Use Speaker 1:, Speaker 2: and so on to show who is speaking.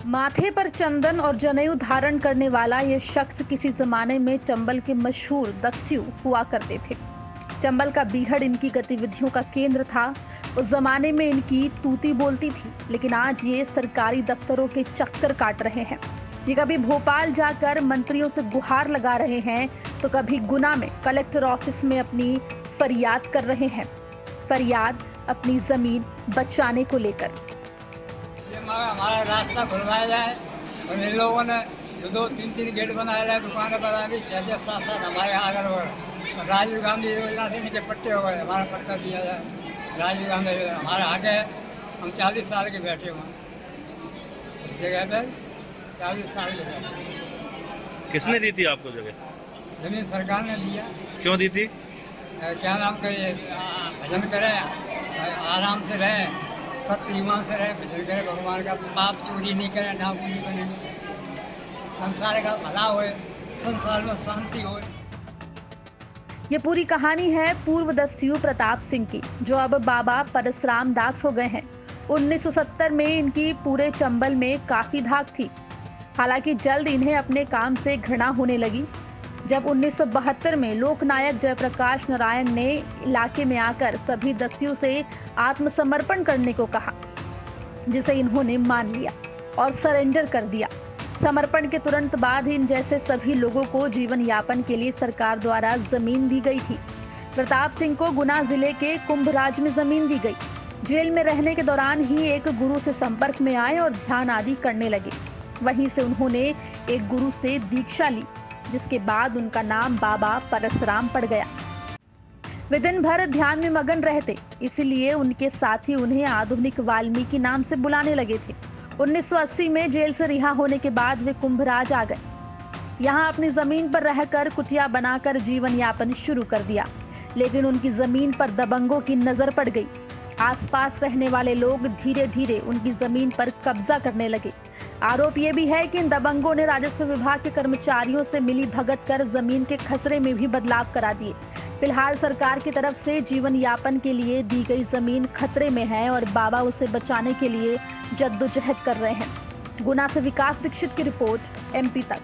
Speaker 1: माथे पर चंदन और जनेऊ धारण करने वाला ये शख्स किसी जमाने में चंबल के मशहूर दस्यु हुआ करते थे। चंबल का बीहड़ इनकी गतिविधियों का केंद्र था। उस जमाने में इनकी तूती बोलती थी, लेकिन आज ये सरकारी दफ्तरों के चक्कर काट रहे हैं। ये कभी भोपाल जाकर मंत्रियों से गुहार लगा रहे हैं, तो कभी गुना में कलेक्टर ऑफिस में अपनी फरियाद कर रहे हैं। फरियाद अपनी जमीन बचाने को लेकर।
Speaker 2: ये हमारा रास्ता खुलवाया जाए और इन लोगों ने जो 2-3 गेट बनाए रहे, दुकानें बना दी, 6-7 हमारे यहाँ अगर वो राजीव गांधी योजना से इनके पट्टे हो गए, हमारा पट्टा दिया जाए। राजीव गांधी हमारे आगे है, हम 40 साल के बैठे हुए हैं इस जगह पर। 40 साल के बैठे।
Speaker 3: किसने दी थी आपको जगह?
Speaker 2: जमीन सरकार ने दिया।
Speaker 3: क्यों दी थी?
Speaker 2: क्या नाम का ये भजन करें, आराम से रहें, सत्य ईमान से रहें, भजन करें, भगवान का पाप चोरी नहीं करें, डाकू नहीं बने, संसार का भला होए, संसार में शांति होए।
Speaker 1: ये पूरी कहानी है पूर्व दस्यु प्रताप सिंह की, जो अब बाबा परसराम दास हो गए हैं। 1970 में इनकी पूरे चंबल में काफी धाक थी। हालांकि जल्द इन्हें अपने काम से घृणा होने लगी। जब 1972 में लोकनायक जयप्रकाश नारायण ने इलाके में आकर सभी दस्युओं से आत्मसमर्पण करने को कहा, जिसे इन्होंने मान लिया और सरेंडर कर दिया। समर्पण के तुरंत बाद इन जैसे सभी लोगों को जीवन यापन के लिए सरकार द्वारा जमीन दी गई थी। प्रताप सिंह को गुना जिले के कुंभराज में जमीन दी गई। जेल में रहने के दौरान ही एक गुरु से संपर्क में आए और ध्यान आदि करने लगे। वहीं से उन्होंने एक गुरु से दीक्षा ली, जिसके बाद उनका नाम बाबा परसराम पड़ गया। वे दिन भर ध्यान में मगन रहते, इसीलिए उनके साथी उन्हें आधुनिक वाल्मीकि नाम से बुलाने लगे थे। 1980 में जेल से रिहा होने के बाद वे कुंभराज आ गए। यहाँ अपनी जमीन पर रहकर कुटिया बनाकर जीवन यापन शुरू कर दिया, लेकिन उनकी जमीन पर दबंगों की नजर पड़ गई। आसपास रहने वाले लोग धीरे धीरे उनकी जमीन पर कब्जा करने लगे। आरोप ये भी है कि इन दबंगों ने राजस्व विभाग के कर्मचारियों से मिली भगत कर जमीन के खसरे में भी बदलाव करा दिए। फिलहाल सरकार की तरफ से जीवन यापन के लिए दी गई जमीन खतरे में है और बाबा उसे बचाने के लिए जद्दोजहद कर रहे हैं। गुना से विकास दीक्षित की रिपोर्ट, MP तक।